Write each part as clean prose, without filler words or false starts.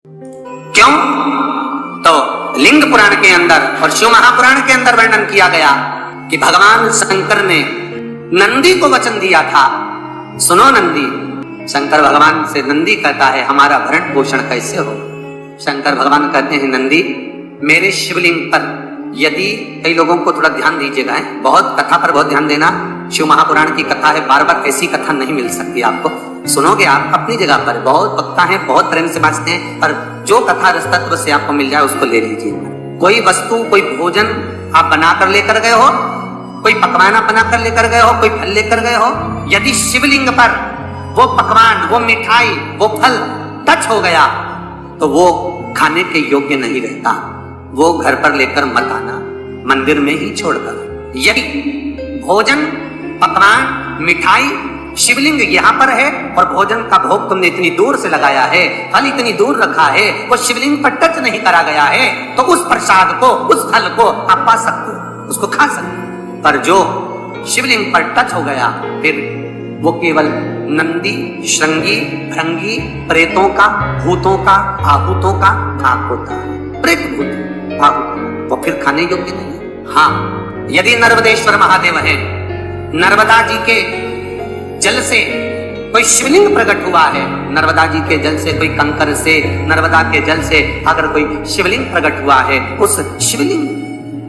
क्यों? तो लिंग पुराण के अंदर और शिव महापुराण के अंदर वर्णन किया गया कि भगवान शंकर ने नंदी को वचन दिया था, सुनो नंदी। शंकर भगवान से नंदी कहता है हमारा भरण पोषण कैसे हो? शंकर भगवान कहते हैं नंदी मेरे शिवलिंग पर, यदि कई लोगों को थोड़ा ध्यान दीजिएगा, बहुत कथा पर बहुत ध्यान देना, शिव महापुराण की कथा है, बार बार ऐसी कथा नहीं मिल सकती आपको। सुनोगे आप अपनी जगह पर, बहुत पक्का है, बहुत प्रेम से बांचते हैं, पर जो कथा रस तत्व से आपको मिल जाए उसको ले लीजिए। कोई वस्तु, कोई भोजन आप बनाकर लेकर गए हो, कोई पकवान आप बनाकर लेकर गए हो, कोई फल लेकर गए हो, यदि शिवलिंग पर वो पकवान, वो मिठाई, वो फल टच हो गया तो वो खाने के योग्य नहीं रहता, वो घर पर लेकर मत आना, मंदिर में ही छोड़कर। यदि भोजन, पकवान, मिठाई, शिवलिंग यहाँ पर है और भोजन का भोग तुमने इतनी दूर से लगाया है, फल इतनी दूर रखा है, वो शिवलिंग पर टच नहीं करा गया है, तो उस प्रसाद को, उस फल को आप पा सकते हो, उसको खा सकते हो। पर जो शिवलिंग पर टच हो गया फिर वो केवल नंदी, श्रृंगी, भृंगी, प्रेतों का, भूतों का, आहूतों का भाग होता है। प्रेत भूत आहूत वो फिर खाने योग्य नहीं है। हाँ, यदि नर्मदेश्वर महादेव है, नर्मदा जी के जल से कोई शिवलिंग प्रकट हुआ है, नर्मदा जी के जल से, कोई कंकर से, नर्मदा के जल से अगर कोई शिवलिंग प्रकट हुआ है, उस शिवलिंग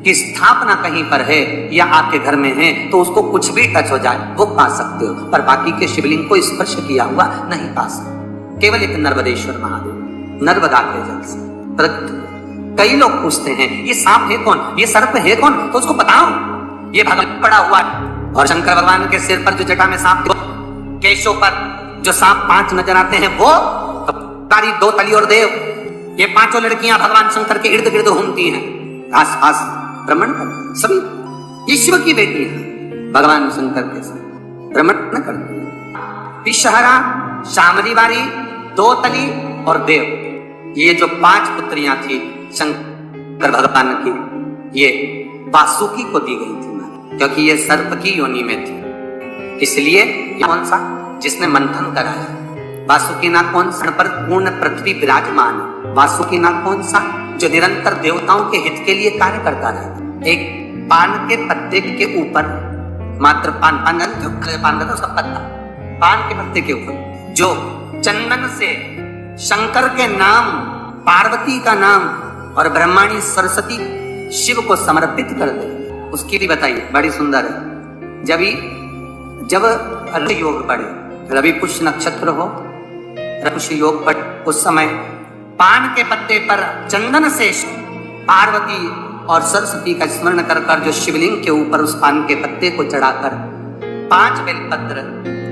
की स्थापना कहीं पर है या आपके घर में है, तो उसको कुछ भी टच हो जाए वो पा सकते हो, पर बाकी के शिवलिंग को स्पर्श किया हुआ नहीं पा सकते। केवल एक नर्मदेश्वर महादेव नर्मदा के जल से प्रकट। कई लोग पूछते हैं ये सांप है कौन, ये सर्प है कौन, तो उसको बताओ ये भगवान पड़ा हुआ है। और शंकर भगवान के सिर पर जो जटा में सांप, केशों पर जो सांप 5 नजर आते हैं वो तारी, दो तली और देव, ये 5 लड़कियां भगवान शंकर के इर्द गिर्द घूमती हैं, आस पास भ्रमण करती, सभी ये शिव की बेटी है, भगवान शंकर के साथ भ्रमण करती है। विषहरा, शामरीवारी, दो तली और देव, ये जो 5 पुत्रियां थी शंकर भगवान की, ये वासुकी को दी गई थी, क्योंकि ये सर्प की योनि में थी, इसलिए कौन सा जिसने मंथन कराया। वासुकी नाग कौन सा पर पूर्ण पृथ्वी विराजमान, वासुकी नाग कौन सा जो निरंतर देवताओं के हित के लिए कार्य करता रहे। एक पान के पत्ते के ऊपर, मात्र पान रहता उसका पत्ता, पान के पत्ते के ऊपर जो चंदन से शंकर के नाम, पार्वती का नाम और ब्रह्माणी सरस्वती शिव को समर्पित कर दे, उसकी भी बताइए, बड़ी सुंदर है। जब योग पड़े, रवि पुष्य नक्षत्र हो, पुष्य योग पड़े, उस समय पान के पत्ते पर चंदन से पार्वती और सरस्वती का स्मरण कर कर जो शिवलिंग के ऊपर उस पान के पत्ते को चढ़ाकर 5 बेलपत्र,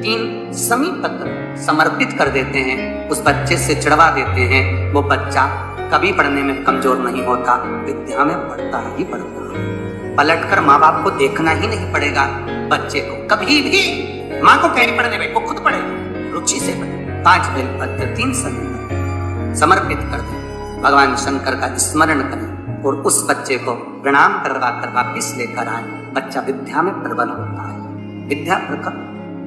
3 समी पत्र समर्पित कर देते हैं, उस बच्चे से चढ़वा देते हैं, वो बच्चा कभी पढ़ने में कमजोर नहीं होता, विद्या में पढ़ता ही पढ़ता है। पलटकर माँ बाप को देखना ही नहीं पड़ेगा, बच्चे को कभी भी माँ को कहीं पढ़ने में, वो खुद पढ़ेगा, रुचि से पढ़े। 5 बेलपत्र, 3 समी समर्पित कर दे, भगवान शंकर का स्मरण करें और उस बच्चे को प्रणाम करवा कर वापिस लेकर आए, बच्चा विद्या में प्रबल होता है। विद्या प्रकट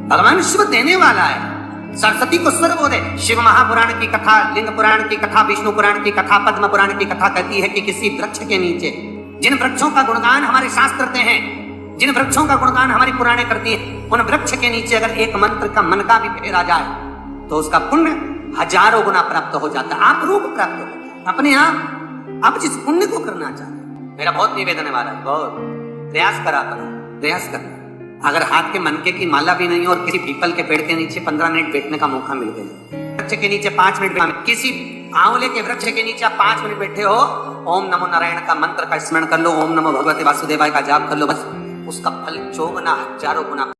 भगवान शिव देने वाला है। सरस्वती को स्वर बोले। शिव महापुराण की कथा, लिंग पुराण की कथा, विष्णु पुराण की कथा, पद्म पुराण की कथा कहती है कि किसी वृक्ष के नीचे, जिन वृक्षों का गुणगान हमारे शास्त्र करते हैं, जिन वृक्षों का गुणगान हमारी पुराणे करती है, उन वृक्ष के नीचे अगर एक मंत्र का मन का भी फेरा जाए तो उसका पुण्य 1000 गुना प्राप्त हो जाता है, आप रूप प्राप्त हो अपने आप जिस पुण्य को करना चाहते। मेरा बहुत निवेदन है महाराज, बहुत प्रयास करना। अगर हाथ के मनके की माला भी नहीं और किसी पीपल के पेड़ के नीचे 15 मिनट बैठने का मौका मिल गया, वृक्ष के नीचे 5 मिनट, किसी आंवले के वृक्ष के नीचे 5 मिनट बैठे हो, ओम नमो नारायण का मंत्र का स्मरण कर लो, ओम नमो भगवते वासुदेवाय का जाप कर लो, बस उसका फल 54 गुना 1000 गुना